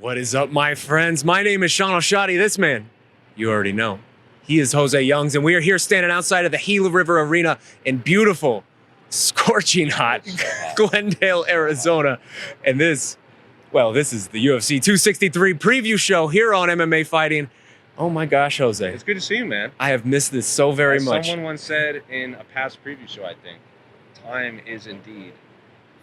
What is up, my friends? My name is Sean O'Shadi. This man, you already know. He is Jose Youngs, and we are here standing outside of the Gila River Arena in beautiful, scorching hot Glendale, Arizona. And this is the UFC 263 preview show here on MMA Fighting. Oh my gosh, Jose. It's good to see you, man. I have missed this so very much. Someone once said in a past preview show, I think, time is indeed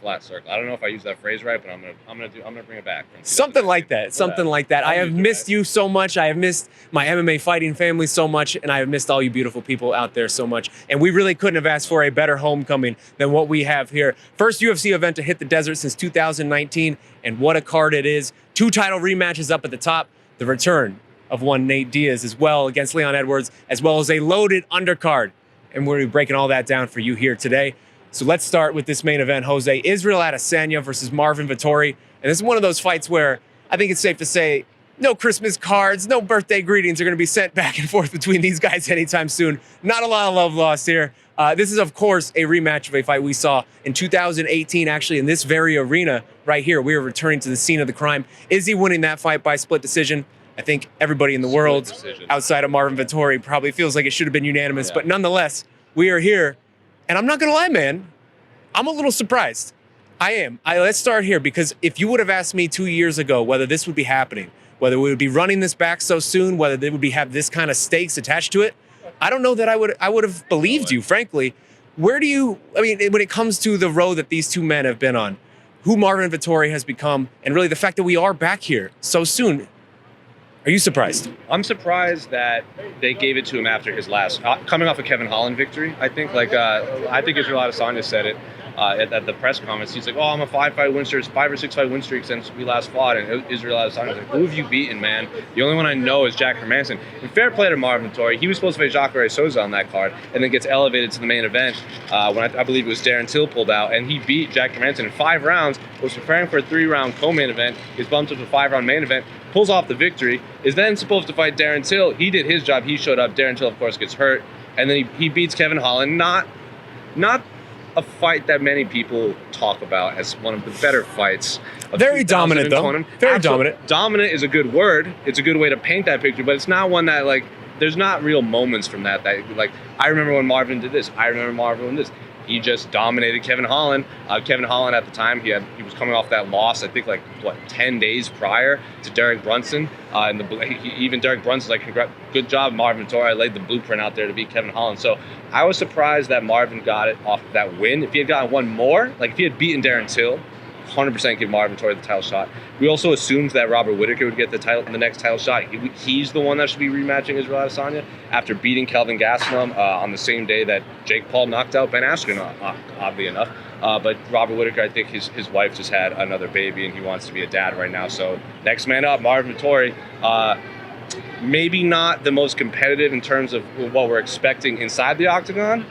flat circle. I don't know if I used that phrase right, but I'm gonna bring it back. Something like that. Something like that. I have missed you so much. I have missed my MMA fighting family so much, and I have missed all you beautiful people out there so much. And we really couldn't have asked for a better homecoming than what we have here. First UFC event to hit the desert since 2019, and what a card it is. 2 title rematches up at the top. The return of one Nate Diaz as well against Leon Edwards, as well as a loaded undercard. And we're gonna be breaking all that down for you here today. So let's start with this main event, Jose. Israel Adesanya versus Marvin Vettori. And this is one of those fights where I think it's safe to say no Christmas cards, no birthday greetings are going to be sent back and forth between these guys anytime soon. Not a lot of love lost here. This is, of course, a rematch of a fight we saw in 2018, actually, in this very arena right here. We are returning to the scene of the crime. Izzy winning that fight by split decision. I think everybody in the world outside of Marvin Vettori probably feels like it should have been unanimous. But nonetheless, we are here. And I'm not going to lie, man, I'm a little surprised. I am. Let's start here, because if you would have asked me 2 years ago whether this would be happening, whether we would be running this back so soon, whether they would have this kind of stakes attached to it, I don't know that I would have believed you, frankly. When it comes to the road that these two men have been on, who Marvin Vettori has become, and really the fact that we are back here so soon, are you surprised? I'm surprised that they gave it to him after his last, coming off a Kevin Holland victory. I think, I think Israel Adesanya said it at the press conference. He's like, "Oh, I'm a 5-fight win streak, 5 or 6 fight win streak since we last fought." And Israel Adesanya was like, "Who have you beaten, man? The only one I know is Jack Hermanson." And fair play to Marvin Vettori. He was supposed to fight Jacare Souza on that card, and then gets elevated to the main event when I believe it was Darren Till pulled out, and he beat Jack Hermanson in 5 rounds. Was preparing for a 3-round co-main event. He's bumped up to a 5-round main event. Pulls off the victory, is then supposed to fight Darren Till. He did his job. He showed up. Darren Till, of course, gets hurt. And then he beats Kevin Holland. Not a fight that many people talk about as one of the better fights. Very dominant, though. Very dominant. Dominant is a good word. It's a good way to paint that picture, but it's not one that, there's not real moments from that, I remember when Marvin did this. I remember Marvin when this. He just dominated Kevin Holland. Kevin Holland at the time, he was coming off that loss, I think 10 days prior to Derek Brunson. Even Derek Brunson's like, good job, Marvin Vettori. I laid the blueprint out there to beat Kevin Holland. So I was surprised that Marvin got it off that win. If he had gotten one more, if he had beaten Darren Till, 100% give Marvin Vettori the title shot. We also assumed that Robert Whittaker would get the next title shot. He's the one that should be rematching Israel Adesanya after beating Kelvin Gastelum on the same day that Jake Paul knocked out Ben Askren, oddly enough. But Robert Whittaker, I think his wife just had another baby and he wants to be a dad right now. So next man up, Marvin Vettori. Maybe not the most competitive in terms of what we're expecting inside the octagon,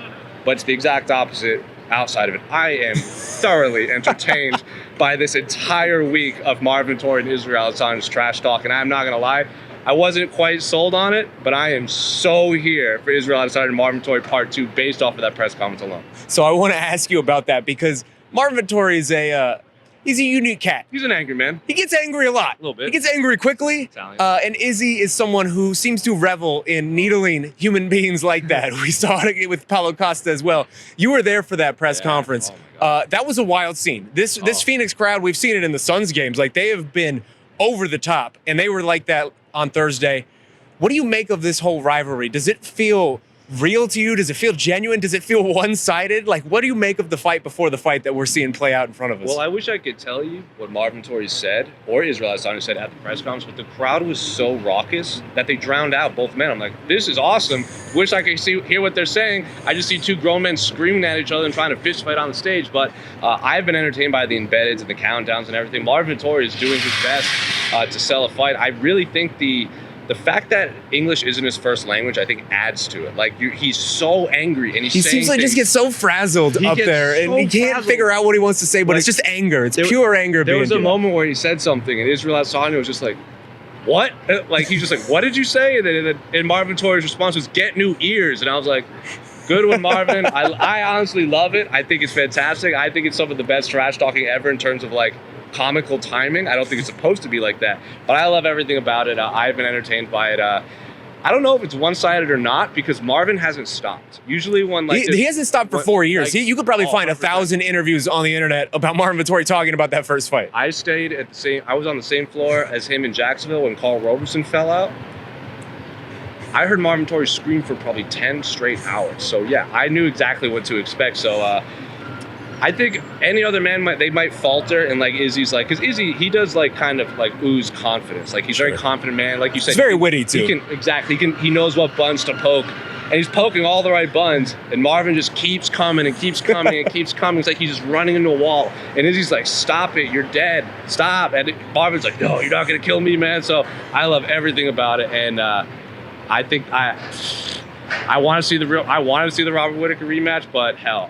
but it's the exact opposite outside of it. I am thoroughly entertained by this entire week of Marvin Vettori and Israel Adesanya's trash talk, and I'm not gonna lie, I wasn't quite sold on it, but I am so here for Israel Adesanya and Marvin Vettori Part 2 based off of that press conference alone. So I want to ask you about that, because Marvin Vettori is he's a unique cat. He's an angry man. He gets angry a lot. A little bit. He gets angry quickly. And Izzy is someone who seems to revel in needling human beings like that. We saw it with Paulo Costa as well. You were there for that press conference. That was a wild scene. This Phoenix crowd, we've seen it in the Suns games. They have been over the top, and they were like that on Thursday. What do you make of this whole rivalry? Does it feel real to you? Does it feel genuine? Does it feel one-sided? What do you make of the fight before the fight that we're seeing play out in front of us? Well, I wish I could tell you what Marvin Vettori said or Israel Adesanya said at the press conference, but the crowd was so raucous that they drowned out both men. I'm like, this is awesome. Wish I could hear what they're saying. I just see 2 grown men screaming at each other and trying to fist fight on the stage. But I've been entertained by the embeddeds and the countdowns and everything. Marvin Vettori is doing his best to sell a fight. I really think the fact that English isn't his first language, I think, adds to it. He's so angry, and he seems like just gets so frazzled up there, and he can't figure out what he wants to say. But it's just anger. It's pure anger. There was a moment where he said something, and Israel Adesanya was just like, "What?" He's just like, "What did you say?" And Marvin Vettori's response was, "Get new ears." And I was like, good one, Marvin. I honestly love it. I think it's fantastic. I think it's some of the best trash talking ever in terms of comical timing. I don't think it's supposed to be like that, but I love everything about it. I've been entertained by it. I don't know if it's one-sided or not because Marvin hasn't stopped. Usually when he hasn't stopped for 4 years. Like, You could probably find 100%. 1,000 interviews on the internet about Marvin Vettori talking about that first fight. I stayed at the same. I was on the same floor as him in Jacksonville when Carl Roberson fell out. I heard Marvin Vettori scream for probably 10 straight hours. So yeah, I knew exactly what to expect. So I think any other man might falter, and like Izzy's like, because Izzy, he does like kind of like ooze confidence. Like he's a very confident man. Like you said, he's very witty too. He knows what buns to poke, and he's poking all the right buns. And Marvin just keeps coming and keeps coming and keeps coming. It's like he's just running into a wall. And Izzy's like, "Stop it, you're dead, stop!" And Marvin's like, "No, you're not gonna kill me, man." So I love everything about it, and I think I want to see the Robert Whittaker rematch. But hell,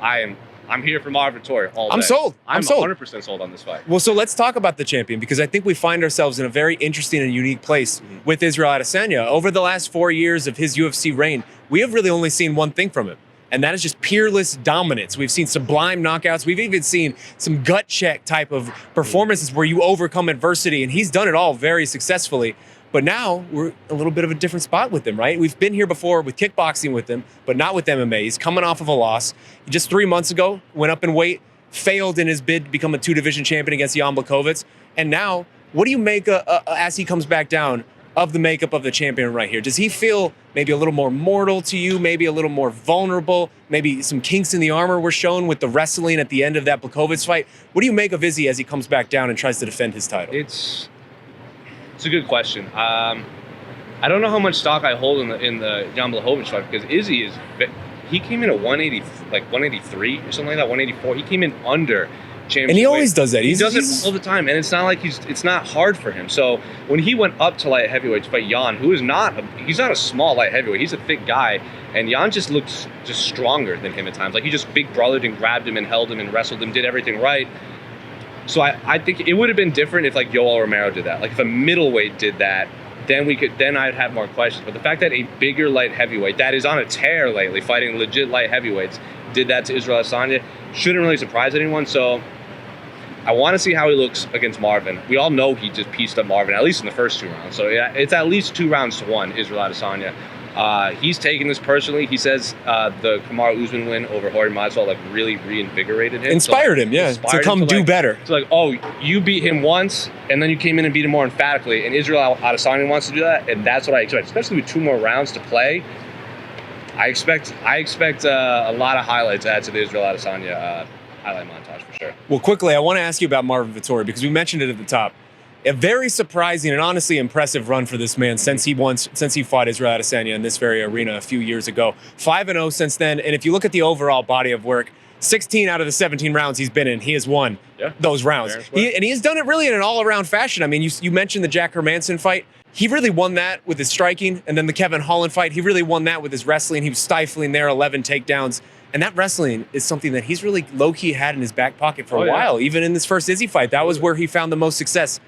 I'm here for Marvin Vettori all day. I'm sold. I'm sold. 100% sold on this fight. Well, so let's talk about the champion, because I think we find ourselves in a very interesting and unique place with Israel Adesanya. Over the last 4 years of his UFC reign, we have really only seen one thing from him, and that is just peerless dominance. We've seen sublime knockouts. We've even seen some gut check type of performances where you overcome adversity, and he's done it all very successfully. But now we're a little bit of a different spot with him, right? We've been here before with kickboxing with him, but not with MMA. He's coming off of a loss. He just 3 months ago went up in weight, failed in his bid to become a 2-division champion against Jan Blachowicz. And now, what do you make as he comes back down of the makeup of the champion right here? Does he feel maybe a little more mortal to you, maybe a little more vulnerable, maybe some kinks in the armor were shown with the wrestling at the end of that Blachowicz fight? What do you make of Izzy as he comes back down and tries to defend his title? It's a good question. I don't know how much stock I hold in the Jan Blachowicz fight, because Izzy he came in at 180, like 183 or something like that, 184. He came in under championship. And he always does that. He does it all the time, and it's not like it's not hard for him. So when he went up to light heavyweight to fight Jan, who is he's not a small light heavyweight, he's a thick guy, and Jan just looks just stronger than him at times. Like he just big brothered and grabbed him and held him and wrestled him, did everything right. So I think it would have been different if like Yoel Romero did that. Like if a middleweight did that, then I'd have more questions. But the fact that a bigger light heavyweight that is on a tear lately, fighting legit light heavyweights, did that to Israel Adesanya shouldn't really surprise anyone. So I want to see how he looks against Marvin. We all know he just pieced up Marvin, at least in the first 2 rounds. So yeah, it's at least 2 rounds to 1, Israel Adesanya. He's taking this personally. He says the Kamaru Usman win over Jorge Masvidal like really reinvigorated him. Inspired him, yeah, to come do better. So like, oh, you beat him once, and then you came in and beat him more emphatically. And Israel Adesanya wants to do that, and that's what I expect, especially with 2 more rounds to play. I expect a lot of highlights added to the Israel Adesanya highlight montage for sure. Well, quickly, I want to ask you about Marvin Vettori, because we mentioned it at the top. A very surprising and honestly impressive run for this man since he fought Israel Adesanya in this very arena a few years ago. 5-0 since then, and if you look at the overall body of work, 16 out of the 17 rounds he's been in, he has won those rounds. And he has done it really in an all-around fashion. I mean, you mentioned the Jack Hermanson fight. He really won that with his striking, and then the Kevin Holland fight, he really won that with his wrestling. He was stifling there, 11 takedowns. And that wrestling is something that he's really low-key had in his back pocket for a while. Even in this first Izzy fight, that was where he found the most success.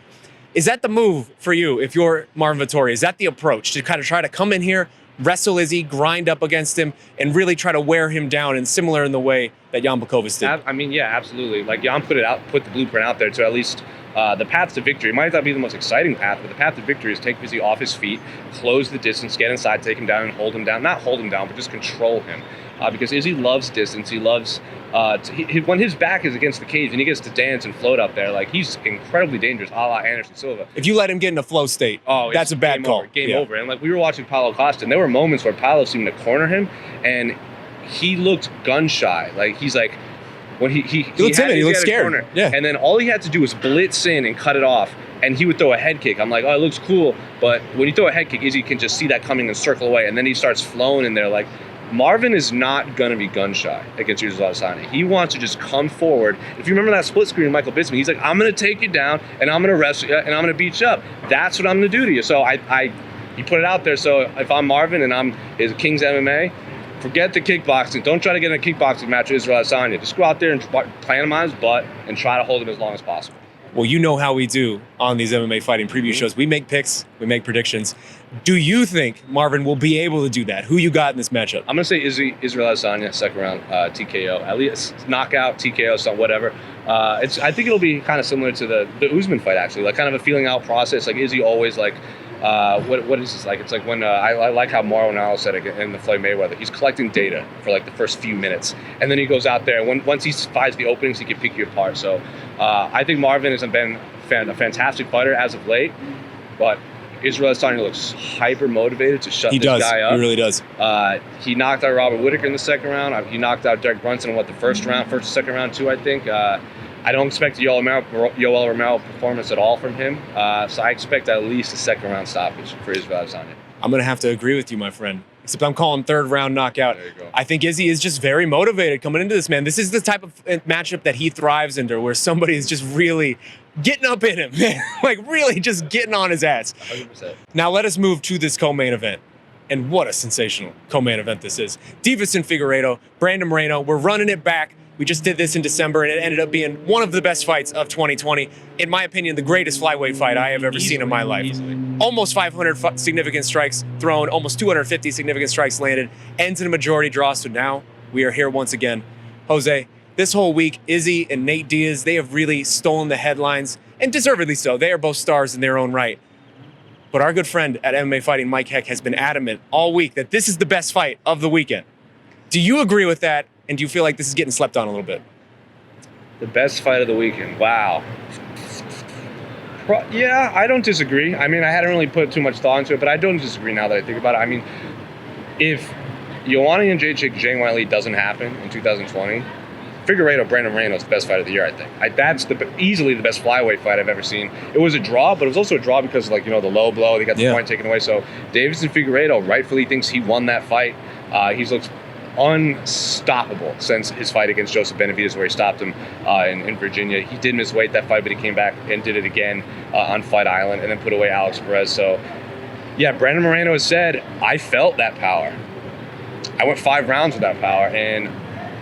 Is that the move for you if you're Marvin Vettori? Is that the approach to kind of try to come in here, wrestle Izzy, grind up against him, and really try to wear him down, and similar in the way that Jan Blachowicz did? I mean, yeah, absolutely. Like Jan put the blueprint out there to at least the path to victory. It might not be the most exciting path, but the path to victory is take Izzy off his feet, close the distance, get inside, take him down, and hold him down. Not hold him down, but just control him. Because Izzy loves distance. He loves when his back is against the cage and he gets to dance and float up there, like he's incredibly dangerous, a la Anderson Silva. If you let him get in a flow state, that's a bad call. Game over. And like we were watching Paulo Costa, and there were moments where Paulo seemed to corner him, and he looked gun shy. Like he's like when he looked timid, he looked scared. Corner, and then all he had to do was blitz in and cut it off. And he would throw a head kick. I'm like, oh, it looks cool. But when you throw a head kick, Izzy can just see that coming and circle away. And then he starts flowing in there. Like, Marvin is not going to be gun shy against Israel Adesanya. He wants to just come forward. If you remember that split screen of Michael Bisping, he's like, I'm going to take you down, and I'm going to wrestle you, and I'm going to beat you up. That's what I'm going to do to you. So he put it out there. So if I'm Marvin and I'm his King's MMA, forget the kickboxing. Don't try to get in a kickboxing match with Israel Adesanya. Just go out there and plant him on his butt and try to hold him as long as possible. Well, you know how we do on these MMA fighting preview shows. We make picks, we make predictions. Do you think Marvin will be able to do that? Who you got in this matchup? I'm gonna say Israel Adesanya, second round TKO, at least knockout, TKO, something, whatever. I think it'll be kind of similar to the Usman fight, actually, like kind of a feeling out process. Like Izzy always like, what is this like? It's like when I like how Mauro Ronaldo said it in the Floyd Mayweather. He's collecting data for like the first few minutes, and then he goes out there. And once he finds the openings, he can pick you apart. So I think Marvin has been a fantastic fighter as of late, but Israel Adesanya looks hyper motivated to shut this guy up. He really does. He knocked out Robert Whittaker in the second round. He knocked out Derek Brunson in first or second round too, I think. I don't expect a Yoel Romero performance at all from him. So I expect at least a second round stoppage for Israel Adesanya. I'm going to have to agree with you, my friend. Except I'm calling third round knockout. There you go. I think Izzy is just very motivated coming into this, man. This is the type of matchup that he thrives under, where somebody is just really getting up in him, man. Like really just getting on his ass. 100%. Now let us move to this co-main event. And what a sensational co-main event this is. Diaz and Figueiredo, Brandon Moreno, we're running it back. We just did this in December, and it ended up being one of the best fights of 2020. In my opinion, the greatest flyweight fight I have ever seen in my life. Easily. Almost 500 significant strikes thrown, almost 250 significant strikes landed, ends in a majority draw, so now we are here once again. Jose, this whole week, Izzy and Nate Diaz, they have really stolen the headlines, and deservedly so. They are both stars in their own right. But our good friend at MMA Fighting, Mike Heck, has been adamant all week that this is the best fight of the weekend. Do you agree with that? And do you feel like this is getting slept on a little bit? The best fight of the weekend. Wow. Yeah, I don't disagree. I mean, I hadn't really put too much thought into it, but I don't disagree now that I think about it. I mean, if Joanna and Zhang Weili doesn't happen in 2020, Figueiredo, Brandon Moreno is the best fight of the year, I think. That's easily the best flyweight fight I've ever seen. It was a draw, but it was also a draw because, like, the low blow, they got the point taken away. So Deiveson Figueiredo rightfully thinks he won that fight. He's looked unstoppable since his fight against Joseph Benavidez, where he stopped him in Virginia. He did miss weight that fight, but he came back and did it again on Fight Island and then put away Alex Perez. So, yeah, Brandon Moreno has said, I felt that power. I went 5 rounds with that power, and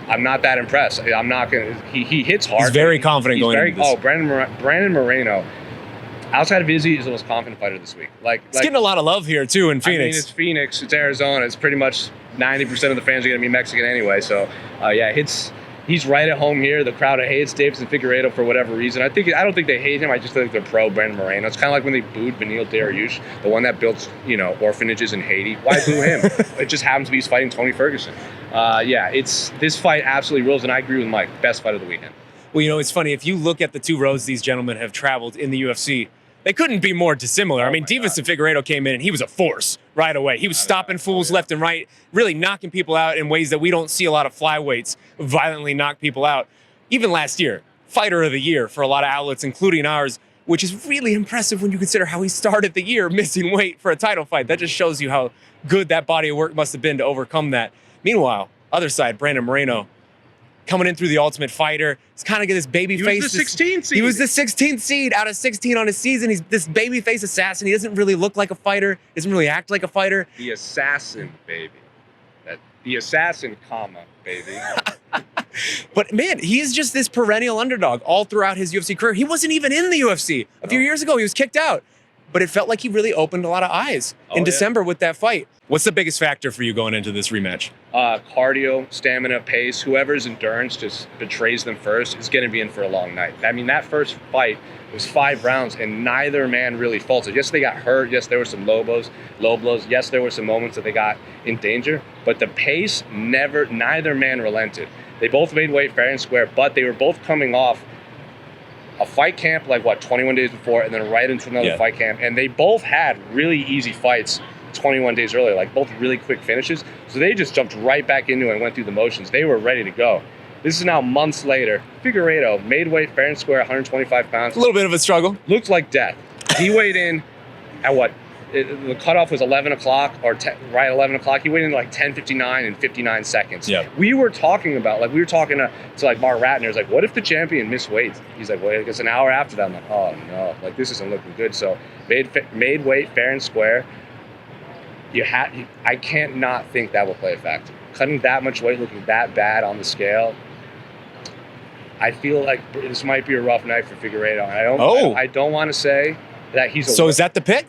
I'm not that impressed. I'm not going to... He hits hard. He's very confident going into this. Oh, Brandon Moreno, outside of Izzy, is the most confident fighter this week. He's getting a lot of love here, too, in Phoenix. I mean, it's Phoenix. It's Arizona. It's pretty much 90% of the fans are going to be Mexican anyway. So, yeah, he's right at home here. The crowd hates Deiveson Figueiredo for whatever reason. I don't think they hate him. I just think they're pro Brandon Moreno. It's kind of like when they booed Beneil Dariush, the one that built, orphanages in Haiti. Why boo him? It just happens to be he's fighting Tony Ferguson. Yeah, this fight absolutely rules, and I agree with Mike. Best fight of the weekend. Well, it's funny. If you look at the 2 roads these gentlemen have traveled in the UFC, they couldn't be more dissimilar. I mean, Diaz and Figueiredo came in, and he was a force right away. He was stopping fools left and right, really knocking people out in ways that we don't see a lot of flyweights violently knock people out. Even last year, fighter of the year for a lot of outlets, including ours, which is really impressive when you consider how he started the year missing weight for a title fight. That just shows you how good that body of work must have been to overcome that. Meanwhile, other side, Brandon Moreno, coming in through the Ultimate Fighter. He's kind of this baby face. He was the 16th seed. He was the 16th seed out of 16 on his season. He's this baby face assassin. He doesn't really look like a fighter. He doesn't really act like a fighter. The assassin, baby. The assassin, baby. But man, he's just this perennial underdog all throughout his UFC career. He wasn't even in the UFC. A few years ago, he was kicked out. But it felt like he really opened a lot of eyes in December with that fight. What's the biggest factor for you going into this rematch? Cardio, stamina, pace. Whoever's endurance just betrays them first is going to be in for a long night. I mean, that first fight was 5 rounds, and neither man really faltered. Yes, they got hurt. Yes, there were some low blows. Yes, there were some moments that they got in danger. But the pace, neither man relented. They both made weight fair and square, but they were both coming off a fight camp 21 days before, and then right into another fight camp. And they both had really easy fights 21 days earlier, both really quick finishes. So they just jumped right back into it and went through the motions. They were ready to go. This is now months later. Figueiredo made weight fair and square, 125 pounds. A little bit of a struggle. Looked like death. He weighed in at the cutoff was 11 o'clock or right 11 o'clock. He weighed in 10:59 and 59 seconds. Yeah. We were talking to Mark Ratner's what if the champion missed weight? He's like, well, it's an hour after that. I'm like, oh no, this isn't looking good. So made weight fair and square. I can't not think that will play a factor. Cutting that much weight, looking that bad on the scale. I feel like this might be a rough night for Figueiredo. I don't want to say that he's. So is that the pick?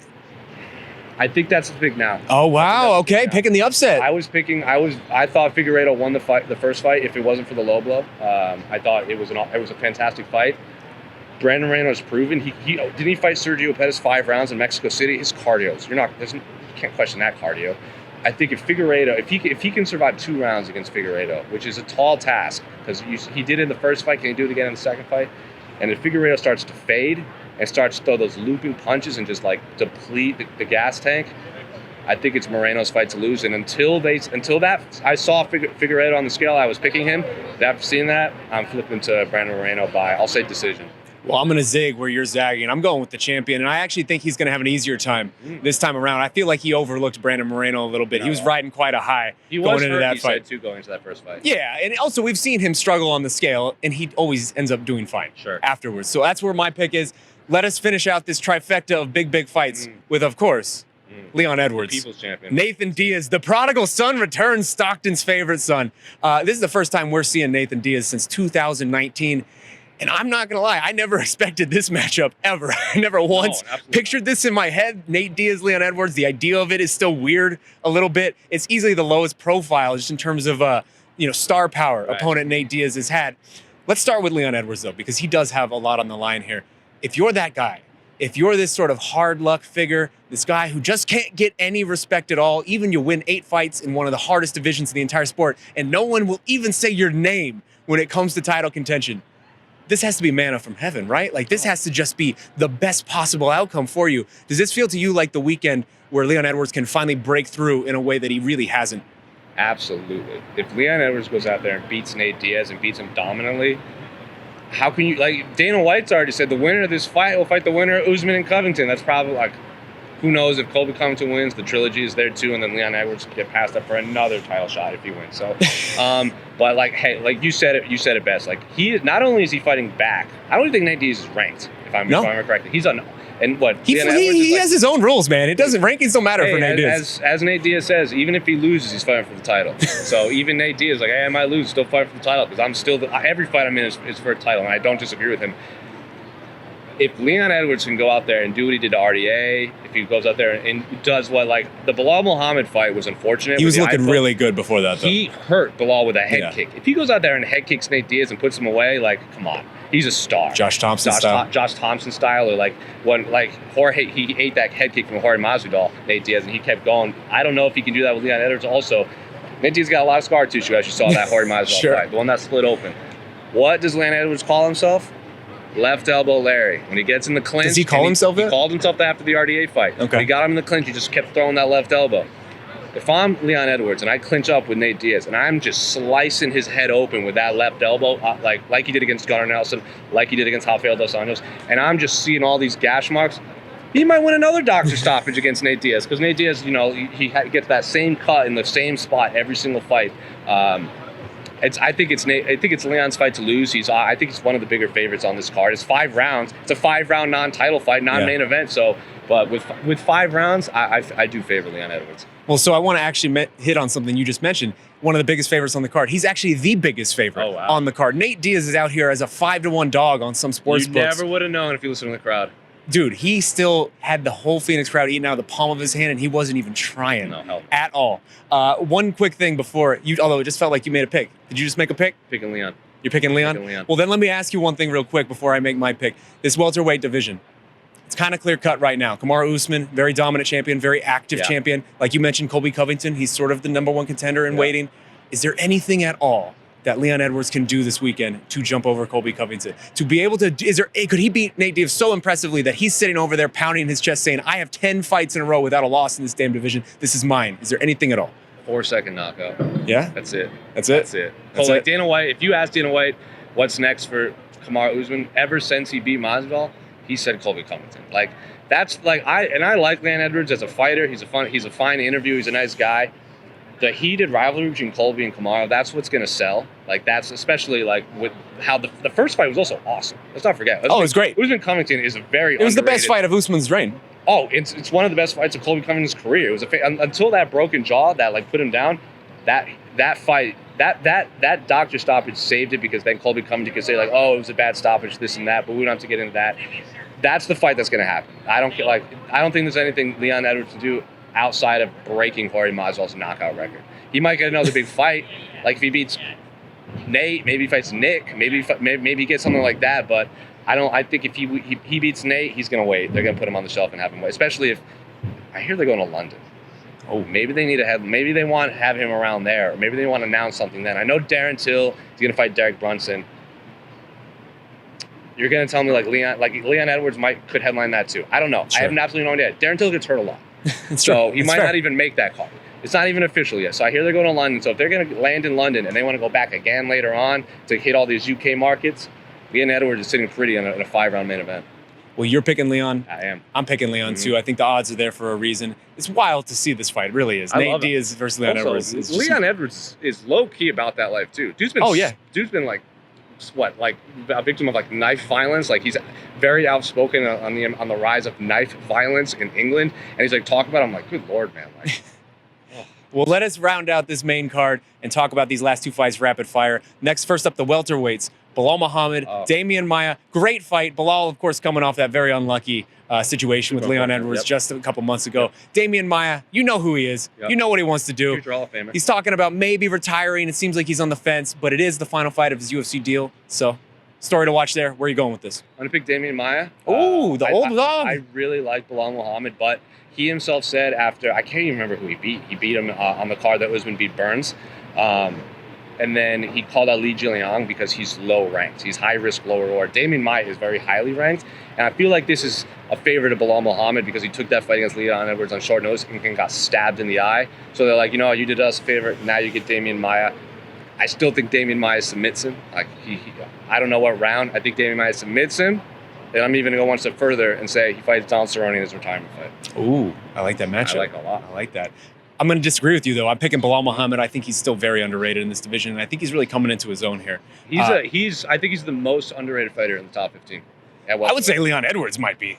I think that's the pick now. Oh wow! Okay, picking the upset. I thought Figueiredo won the first fight. If it wasn't for the low blow, I thought it was a fantastic fight. Brandon Moreno's proven didn't he fight Sergio Pettis 5 rounds in Mexico City? His cardio's you can't question that cardio. I think if Figueiredo, if he can survive 2 rounds against Figueiredo, which is a tall task because he did it in the first fight, can he do it again in the second fight? And if Figueiredo starts to fade and starts to throw those looping punches and just like deplete the gas tank, I think it's Moreno's fight to lose. And until that, I saw Figueiredo on the scale. I was picking him. After seeing that, I'm flipping to Brandon Moreno by, I'll say, decision. Well, I'm going to zig where you're zagging. I'm going with the champion, and I actually think he's going to have an easier time this time around. I feel like he overlooked Brandon Moreno a little bit. He was riding quite a high going into that fight. Too, going into that first fight. Yeah, and also we've seen him struggle on the scale, and he always ends up doing fine afterwards. So that's where my pick is. Let us finish out this trifecta of big fights with, of course, Leon Edwards. People's champion. Nathan Diaz, the prodigal son returns, Stockton's favorite son. This is the first time we're seeing Nathan Diaz since 2019. And I'm not going to lie, I never expected this matchup ever. I never once pictured this in my head. Nate Diaz, Leon Edwards, the idea of it is still weird a little bit. It's easily the lowest profile just in terms of star power opponent Nate Diaz has had. Let's start with Leon Edwards, though, because he does have a lot on the line here. If you're that guy, if you're this sort of hard luck figure, this guy who just can't get any respect at all, even you win 8 fights in one of the hardest divisions in the entire sport, and no one will even say your name when it comes to title contention, this has to be manna from heaven, right? Like, this has to just be the best possible outcome for you. Does this feel to you like the weekend where Leon Edwards can finally break through in a way that he really hasn't? Absolutely. If Leon Edwards goes out there and beats Nate Diaz and beats him dominantly, how can you, like, Dana White's already said the winner of this fight will fight the winner of Usman and Covington. That's probably, like, who knows if Colby Covington wins, the trilogy is there too, and then Leon Edwards can get passed up for another title shot if he wins. So, but like, hey, like you said it best. Like, he not only is he fighting back, I don't even think Nate Diaz is ranked. If I'm correct, he's on. And what he has his own rules, man. It doesn't rankings don't matter for Nate Diaz. As Nate Diaz says, even if he loses, he's fighting for the title. So even Nate Diaz, like, hey, I might lose, still fight for the title because I'm still every fight I'm in is for a title, and I don't disagree with him. If Leon Edwards can go out there and do what he did to RDA, if he goes out there and does what, like, the Bilal Muhammad fight was unfortunate. He was looking really good before that, though. He hurt Bilal with a head kick. If he goes out there and head kicks Nate Diaz and puts him away, like, come on. He's a star. Josh Thompson style. Or like when Jorge, he ate that head kick from Jorge Masvidal, Nate Diaz, and he kept going. I don't know if he can do that with Leon Edwards also. Nate Diaz got a lot of scar tissue, as you saw that Jorge Masvidal fight, the one that split open. What does Leon Edwards call himself? Left elbow Larry. When he gets in the clinch. Does he call himself that? He called himself that after the RDA fight. Okay. When he got him in the clinch, he just kept throwing that left elbow. If I'm Leon Edwards and I clinch up with Nate Diaz and I'm just slicing his head open with that left elbow, like he did against Gunnar Nelson, like he did against Rafael Dos Anjos, and I'm just seeing all these gash marks, he might win another doctor stoppage against Nate Diaz, because Nate Diaz, he gets that same cut in the same spot every single fight. I think it's Leon's fight to lose. I think he's one of the bigger favorites on this card. It's 5 rounds. It's a 5-round non-title fight, non-main event. So, but with 5 rounds, I do favor Leon Edwards. Well, so I want to actually hit on something you just mentioned. One of the biggest favorites on the card. He's actually the biggest favorite on the card. Nate Diaz is out here as a 5-1 dog on some sports books. You never would have known if you listened to the crowd. Dude, he still had the whole Phoenix crowd eating out of the palm of his hand, and he wasn't even trying at all. One quick thing before although it just felt like you made a pick. Did you just make a pick? Picking Leon. You're picking Leon? Picking Leon. Well, then let me ask you one thing real quick before I make my pick. This welterweight division, it's kind of clear cut right now. Kamaru Usman, very dominant champion, very active champion. Like you mentioned, Colby Covington, he's sort of the #1 contender in waiting. Is there anything at all that Leon Edwards can do this weekend to jump over Colby Covington? To be able to, could he beat Nate Diaz so impressively that he's sitting over there pounding his chest saying, I have 10 fights in a row without a loss in this damn division. This is mine. Is there anything at all? 4-second knockout. Yeah? That's it. That's it? That's it. So like Dana White, if you ask Dana White what's next for Kamaru Usman, ever since he beat Masvidal, he said Colby Covington. Like, that's like, I like Leon Edwards as a fighter. He's a fine interview. He's a nice guy. The heated rivalry between Colby and Kamaru, that's what's going to sell. Like, that's especially like with how the first fight was also awesome. Let's not forget. It was great. Usman Covington is a very It was the best fight of Usman's reign. Oh, it's one of the best fights of Colby Covington's career. It was until that broken jaw that like put him down. That that fight, that doctor stoppage saved it, because then Colby Covington could say like, oh, it was a bad stoppage, this and that, but we don't have to get into that. That's the fight that's going to happen. I don't think there's anything Leon Edwards can do outside of breaking Jorge Masvidal's knockout record. He might get another big fight, like if he beats Nate, maybe he fights Nick, maybe he gets something like that. But I think if he beats Nate, he's going to wait. They're going to put him on the shelf and have him wait. Especially if I hear they're going to London. Oh, maybe they want to have him around there, or maybe they want to announce something then. I know Darren Till is going to fight Derek Brunson. You're going to tell me Leon Edwards could headline that too. I don't know. Sure. I have absolutely no idea. Darren Till gets hurt a lot. So he might not even make that call. It's not even official yet. So I hear they're going to London. So if they're going to land in London and they want to go back again later on to hit all these UK markets, Leon Edwards is sitting pretty in a 5-round main event. Well, you're picking Leon. I am. I'm picking Leon too. I think the odds are there for a reason. It's wild to see this fight. It really is. Nate Diaz versus Leon Edwards. Leon Edwards is low key about that life too. Dude's been like a victim of like knife violence. Like he's very outspoken on the rise of knife violence in England, and he's like talking about it. I'm like, good Lord, man. Like, well, let us round out this main card and talk about these last two fights rapid fire. First up, the welterweights. Bilal Muhammad, Damian Maia. Great fight. Bilal, of course, coming off that very unlucky situation with Leon Edwards just a couple months ago. Damian Maia, you know who he is. You know what he wants to do. Future Hall of Famer. He's talking about maybe retiring. It seems like he's on the fence, but it is the final fight of his UFC deal. So, story to watch there. Where are you going with this? I'm going to pick Damian Maia. Oh, the old dog. I really like Bilal Muhammad, but he himself said after, I can't even remember who he beat. He beat him on the card that Usman beat Burns. And then he called out Li Jingliang because he's low ranked. He's high risk, low reward. Damian Maia is very highly ranked. And I feel like this is a favor to Bilal Muhammad because he took that fight against Leon Edwards on short notice and got stabbed in the eye. So they're like, you did us a favor. Now you get Damian Maia. I still think Damian Maia submits him. Like I don't know what round. I think Damian Maia submits him. And I'm even going to go one step further and say he fights Donald Cerrone in his retirement fight. Ooh, I like that matchup. I like it a lot. I like that. I'm going to disagree with you, though. I'm picking Bilal Muhammad. I think he's still very underrated in this division, and I think he's really coming into his own here. I think he's the most underrated fighter in the top 15. I would say Leon Edwards might be.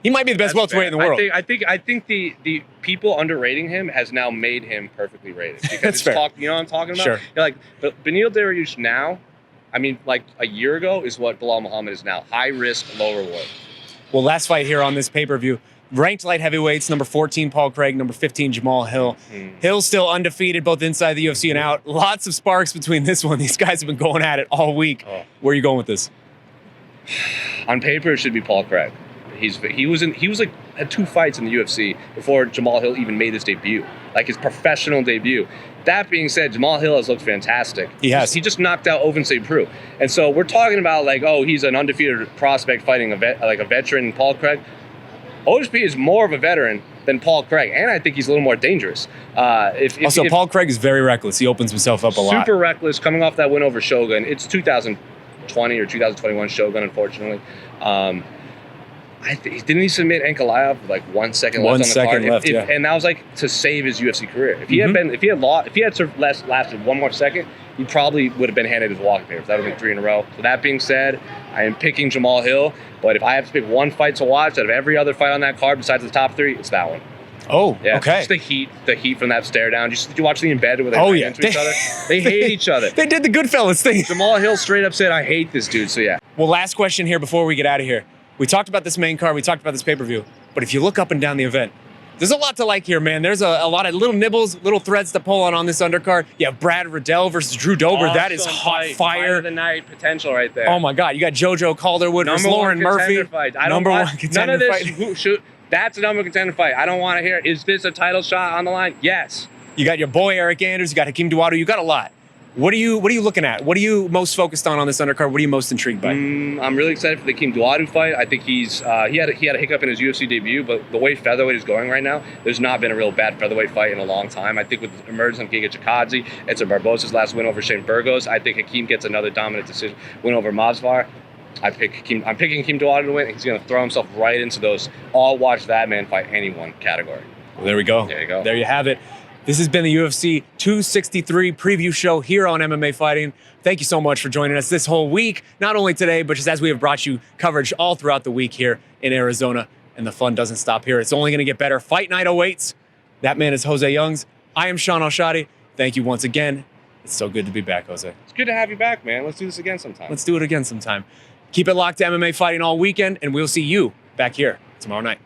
He might be the best welterweight in the world. I think the people underrating him has now made him perfectly rated. Because That's fair. You know what I'm talking about? Sure. But Beneil Dariush now, I mean, like a year ago is what Bilal Muhammad is now. High risk, low reward. Well, last fight here on this pay-per-view. Ranked light heavyweights, number 14, Paul Craig, number 15, Jamal Hill. Hill's still undefeated, both inside the UFC and out. Lots of sparks between this one. These guys have been going at it all week. Where are you going with this? On paper, it should be Paul Craig. He was had 2 fights in the UFC before Jamal Hill even made his debut, like his professional debut. That being said, Jamal Hill has looked fantastic. He has. He just knocked out Ovin St. And so we're talking about like, oh, he's an undefeated prospect fighting a veteran, Paul Craig. OSP is more of a veteran than Paul Craig, and I think he's a little more dangerous. Paul Craig is very reckless. He opens himself up a lot. Super reckless, coming off that win over Shogun. It's 2020 or 2021 Shogun, unfortunately. Didn't he submit Ankalaev with like 1 second left on the card? Left, yeah. And that was like to save his UFC career. If he had lasted 1 more second, he probably would have been handed his walking papers. That would have been 3 in a row. So that being said, I am picking Jamal Hill. But if I have to pick one fight to watch out of every other fight on that card besides the top 3, it's that one. Oh, yeah, okay. Just the heat from that stare down. Did you watch the embedded where they ran into each other? They hate each other. They did the Goodfellas thing. Jamal Hill straight up said, "I hate this dude." So yeah. Well, last question here before we get out of here. We talked about this main card. We talked about this pay-per-view. But if you look up and down the event, there's a lot to like here, man. There's a lot of little nibbles, little threads to pull on this undercard. You have Brad Riddell versus Drew Dober. That is hot fire. Fight of the night potential right there. Oh, my God. You got JoJo Calderwood versus Lauren Murphy. Fight. Number one contender fight. That's a number one contender fight. I don't want to hear, is this a title shot on the line? Yes. You got your boy Eric Anders. You got Hakeem Dawodu. You got a lot. What are you looking at? What are you most focused on this undercard? What are you most intrigued by? I'm really excited for the Hakeem Dawodu fight. I think he had a hiccup in his UFC debut, but the way featherweight is going right now, there's not been a real bad featherweight fight in a long time. I think with the emergence of Giga Chikadze, it's a Barbosa's last win over Shane Burgos. I think Hakeem gets another dominant decision win over Masvidal. I'm picking Hakeem Dawodu to win. He's going to throw himself right into those I'll watch that man fight anyone category. Well, there we go. There you go. There you have it. This has been the UFC 263 preview show here on MMA Fighting. Thank you so much for joining us this whole week. Not only today, but just as we have brought you coverage all throughout the week here in Arizona. And the fun doesn't stop here. It's only going to get better. Fight night awaits. That man is Jose Youngs. I am Sean Al-Shadi. thank you once again. It's so good to be back, Jose. It's good to have you back, man. Let's do this again sometime. Let's do it again sometime. Keep it locked to MMA Fighting all weekend, and we'll see you back here tomorrow night.